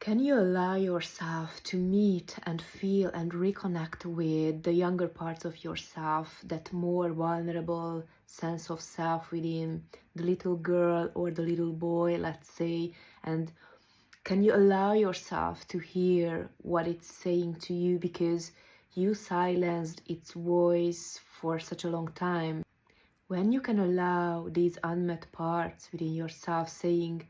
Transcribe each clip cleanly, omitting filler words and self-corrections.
Can you allow yourself to meet and feel and reconnect with the younger parts of yourself, that more vulnerable sense of self within the little girl or the little boy, let's say, and can you allow yourself to hear what it's saying to you because you silenced its voice for such a long time? When you can allow these unmet parts within yourself saying,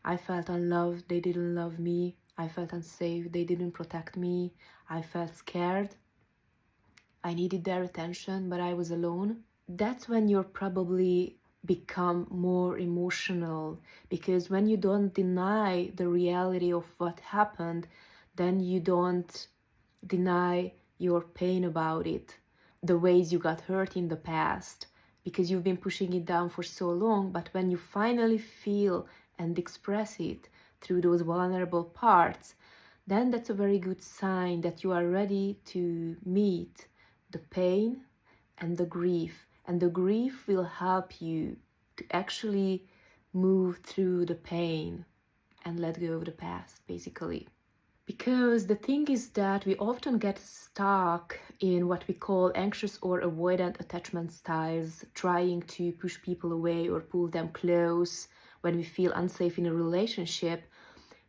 I felt unloved, they didn't love me. I felt unsafe, they didn't protect me. I felt scared. I needed their attention, but I was alone. That's when you're probably become more emotional, because when you don't deny the reality of what happened, then you don't deny your pain about it, the ways you got hurt in the past, because you've been pushing it down for so long. But when you finally feel and express it through those vulnerable parts, then that's a very good sign that you are ready to meet the pain and the grief. And the grief will help you to actually move through the pain and let go of the past, basically. Because the thing is that we often get stuck in what we call anxious or avoidant attachment styles, trying to push people away or pull them close when we feel unsafe in a relationship,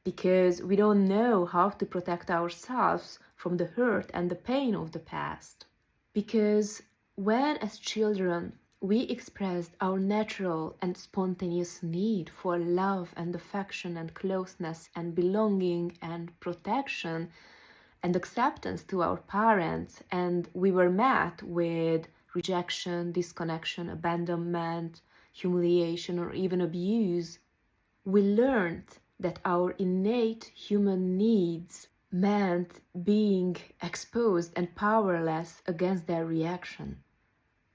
because we don't know how to protect ourselves from the hurt and the pain of the past. Because when, as children, we expressed our natural and spontaneous need for love and affection and closeness and belonging and protection and acceptance to our parents, and we were met with rejection, disconnection, abandonment, humiliation, or even abuse, we learned that our innate human needs meant being exposed and powerless against their reaction.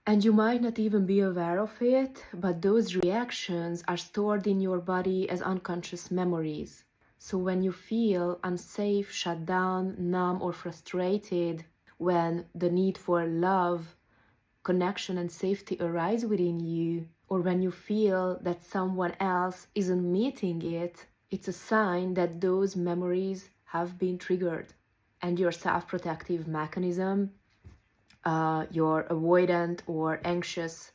And you might not even be aware of it, but those reactions are stored in your body as unconscious memories. So when you feel unsafe, shut down, numb, or frustrated, when the need for love, connection, and safety arise within you, or when you feel that someone else isn't meeting it, it's a sign that those memories have been triggered. And your self-protective mechanism, your avoidant or anxious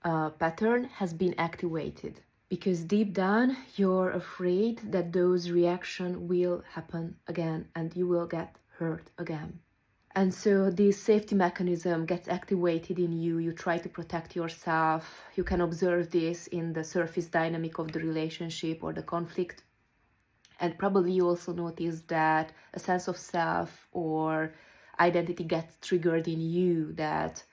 pattern has been activated. Because deep down, you're afraid that those reactions will happen again and you will get hurt again. And so this safety mechanism gets activated in you. You try to protect yourself. You can observe this in the surface dynamic of the relationship or the conflict. And probably you also notice that a sense of self or identity gets triggered in you, that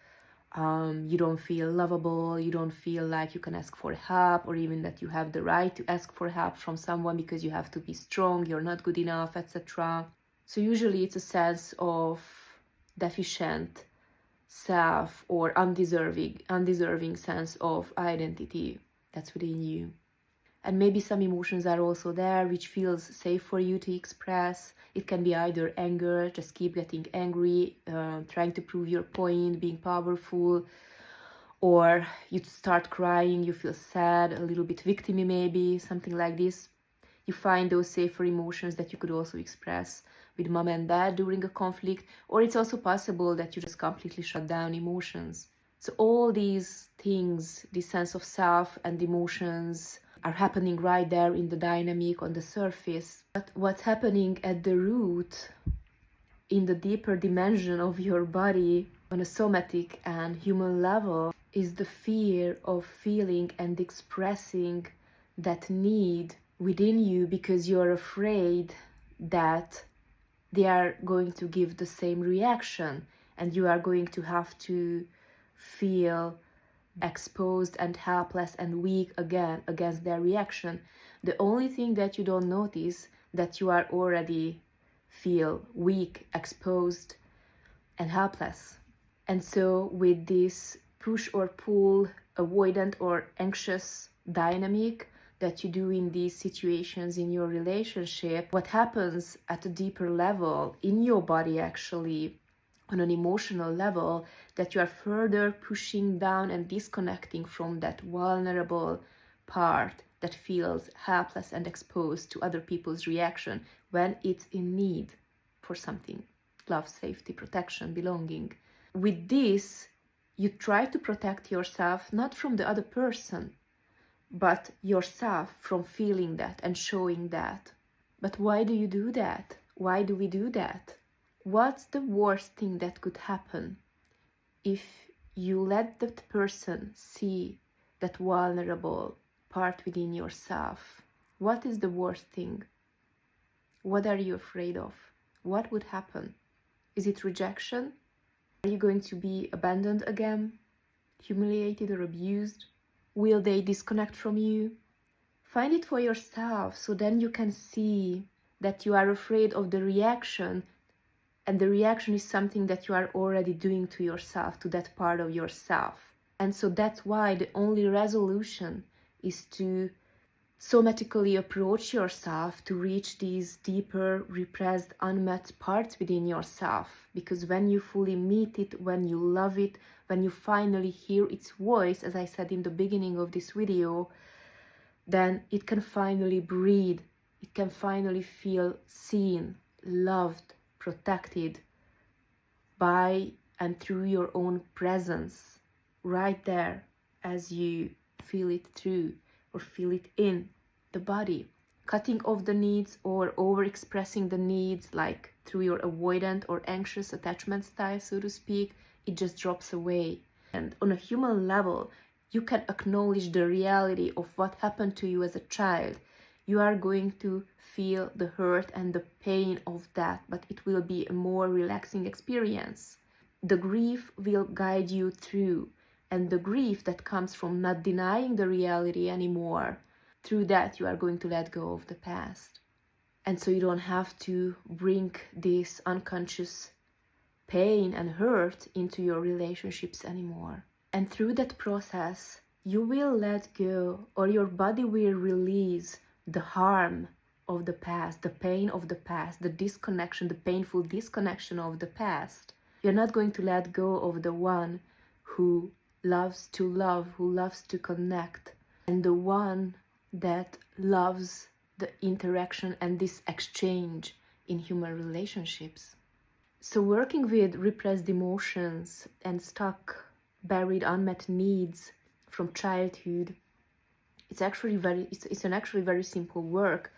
you don't feel lovable, you don't feel like you can ask for help, or even that you have the right to ask for help from someone because you have to be strong, you're not good enough, etc. So usually it's a sense of deficient self or undeserving sense of identity that's within you. And maybe some emotions are also there which feels safe for you to express. It can be either anger, just keep getting angry, trying to prove your point, being powerful, or you start crying, you feel sad, a little bit victimy maybe, something like this. You find those safer emotions that you could also express with mom and dad during a conflict, or it's also possible that you just completely shut down emotions. So all these things, this sense of self and emotions, are happening right there in the dynamic on the surface. But what's happening at the root, in the deeper dimension of your body, on a somatic and human level, is the fear of feeling and expressing that need within you, because you're afraid that they are going to give the same reaction and you are going to have to feel exposed and helpless and weak again against their reaction. The only thing that you don't notice, that you are already feel weak, exposed, and helpless. And so with this push or pull, avoidant or anxious dynamic that you do in these situations in your relationship, what happens at a deeper level in your body, actually on an emotional level, that you are further pushing down and disconnecting from that vulnerable part that feels helpless and exposed to other people's reaction, when it's in need for something: love, safety, protection, belonging. With this, you try to protect yourself not from the other person, but yourself from feeling that and showing that. But why do you do that? Why do we do that? What's the worst thing that could happen if you let that person see that vulnerable part within yourself? What is the worst thing? What are you afraid of? What would happen? Is it rejection? Are you going to be abandoned again? Humiliated or abused? Will they disconnect from you? Find it for yourself, so then you can see that you are afraid of the reaction, and the reaction is something that you are already doing to yourself, to that part of yourself. And so that's why the only resolution is to somatically approach yourself to reach these deeper, repressed, unmet parts within yourself. Because when you fully meet it, when you love it, when you finally hear its voice, as I said in the beginning of this video, then it can finally breathe. It can finally feel seen, loved, protected by and through your own presence, right there as you feel it through or feel it in the body. Cutting off the needs or over-expressing the needs, like through your avoidant or anxious attachment style, so to speak, it just drops away. And on a human level, you can acknowledge the reality of what happened to you as a child. You are going to feel the hurt and the pain of that, but it will be a more relaxing experience. The grief will guide you through, and the grief that comes from not denying the reality anymore, through that you are going to let go of the past. And so you don't have to bring this unconscious pain and hurt into your relationships anymore. And through that process, you will let go, or your body will release the harm of the past, the pain of the past, the disconnection, the painful disconnection of the past. You're not going to let go of the one who loves to love, who loves to connect, and the one that loves the interaction and this exchange in human relationships. So working with repressed emotions and stuck, buried, unmet needs from childhood, it's an actually very simple work,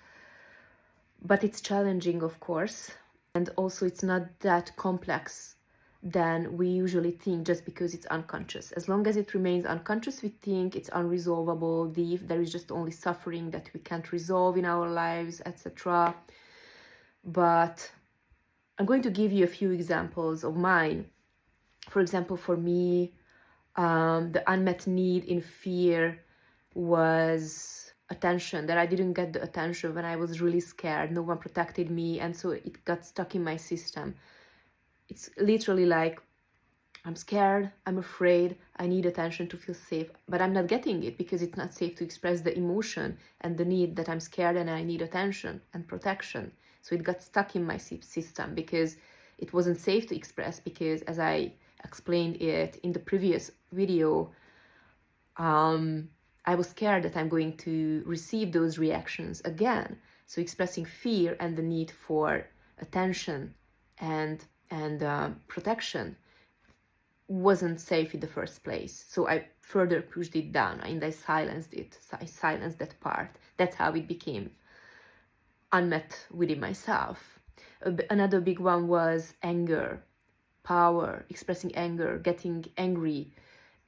but it's challenging, of course, and also it's not that complex than we usually think, just because it's unconscious. As long as it remains unconscious, we think it's unresolvable, there is just only suffering that we can't resolve in our lives, etc. But I'm going to give you a few examples of mine. For example, for me, the unmet need in fear was attention, that I didn't get the attention when I was really scared. No one protected me, and so it got stuck in my system. It's literally like, I'm scared, I'm afraid, I need attention to feel safe, but I'm not getting it because it's not safe to express the emotion and the need that I'm scared and I need attention and protection. So it got stuck in my system because it wasn't safe to express, because as I explained it in the previous video, I was scared that I'm going to receive those reactions again. So expressing fear and the need for attention and protection wasn't safe in the first place. So I further pushed it down and I silenced it. So I silenced that part. That's how it became unmet within myself. Another big one was anger, power, expressing anger, getting angry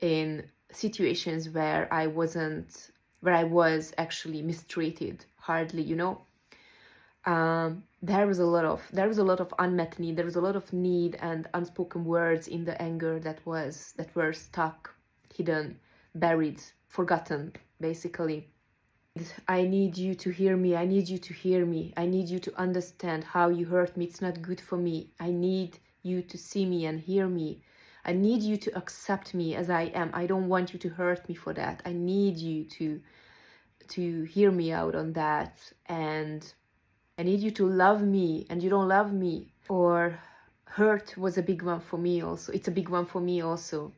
in situations where I was actually mistreated hardly, there was a lot of unmet need. There was a lot of need and unspoken words in the anger that were stuck, hidden, buried, forgotten, basically. I need you to hear me. I need you to hear me. I need you to understand how you hurt me. It's not good for me. I need you to see me and hear me. I need you to accept me as I am. I don't want you to hurt me for that. I need you to hear me out on that. And I need you to love me, and you don't love me. Or hurt was a big one for me also. It's a big one for me also.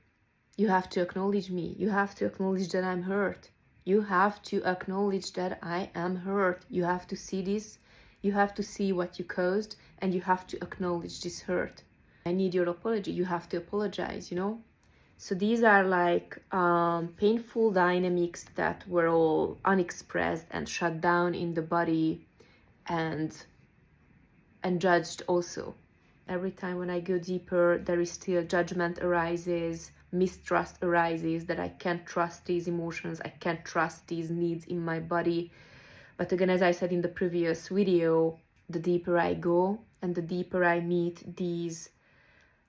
You have to acknowledge me. You have to acknowledge that I'm hurt. You have to acknowledge that I am hurt. You have to see this You have to see what you caused, and you have to acknowledge this hurt. I need your apology. You have to apologize, you know? So these are like painful dynamics that were all unexpressed and shut down in the body and judged also. Every time when I go deeper, there is still judgment arises, mistrust arises, that I can't trust these emotions, I can't trust these needs in my body. But again, as I said in the previous video, the deeper I go and the deeper I meet these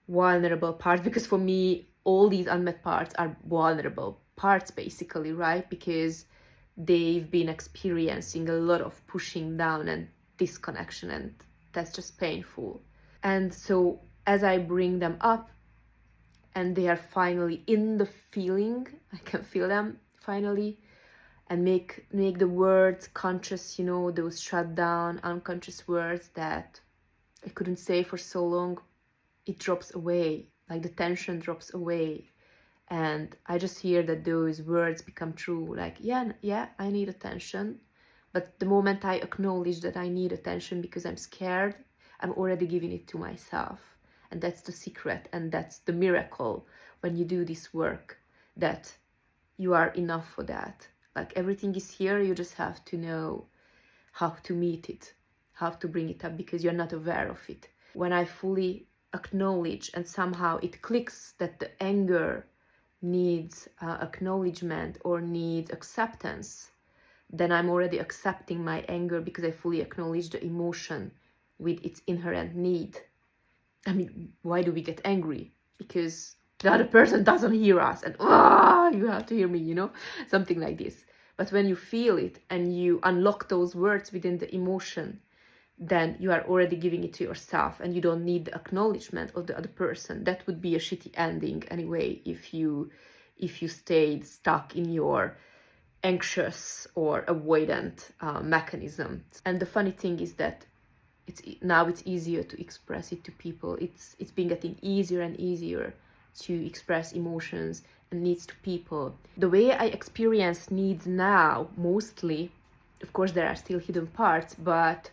vulnerable parts, because for me, all these unmet parts are vulnerable parts basically, right? Because they've been experiencing a lot of pushing down and disconnection, and that's just painful. And so as I bring them up and they are finally in the feeling, I can feel them finally, and make the words conscious, you know, those shut down unconscious words that I couldn't say for so long, it drops away, like the tension drops away. And I just hear that those words become true, like, yeah, I need attention. But the moment I acknowledge that I need attention because I'm scared, I'm already giving it to myself. And that's the secret, and that's the miracle when you do this work, that you are enough for that. Like, everything is here, you just have to know how to meet it, how to bring it up, because you're not aware of it. When I fully acknowledge and somehow it clicks that the anger needs acknowledgement or needs acceptance, then I'm already accepting my anger because I fully acknowledge the emotion with its inherent need. I mean, why do we get angry? Because the other person doesn't hear us and you have to hear me, you know, something like this. But when you feel it and you unlock those words within the emotion, then you are already giving it to yourself and you don't need the acknowledgement of the other person. That would be a shitty ending anyway if you stayed stuck in your anxious or avoidant mechanism. And the funny thing is that it's easier to express it to people. It's been getting easier and easier to express emotions and needs to people. The way I experience needs now, mostly, of course there are still hidden parts, but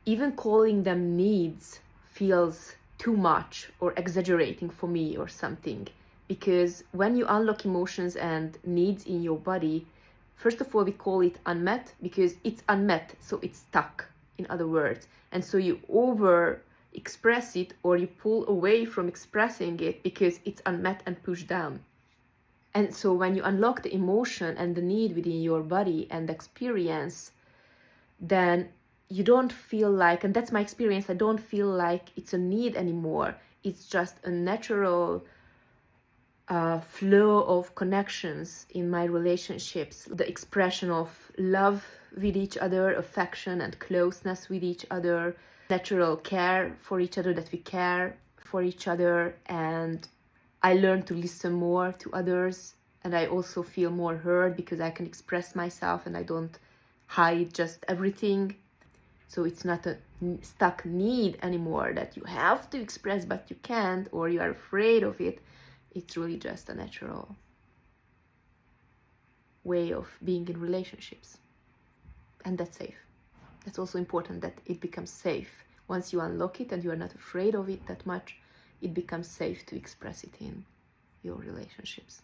even calling them needs feels too much or exaggerating for me or something. Because when you unlock emotions and needs in your body, first of all, we call it unmet because it's unmet, so it's stuck, in other words. And so you over express it or you pull away from expressing it because it's unmet and pushed down. And so when you unlock the emotion and the need within your body and experience, then you don't feel like, and that's my experience, I don't feel like it's a need anymore. It's just a natural flow of connections in my relationships, the expression of love with each other, affection and closeness with each other, natural care for each other, that we care for each other. And I learn to listen more to others, and I also feel more heard because I can express myself and I don't hide just everything. So it's not a stuck need anymore that you have to express but you can't, or you are afraid of it. It's really just a natural way of being in relationships. And that's safe. That's also important, that it becomes safe. Once you unlock it and you are not afraid of it that much, it becomes safe to express it in your relationships.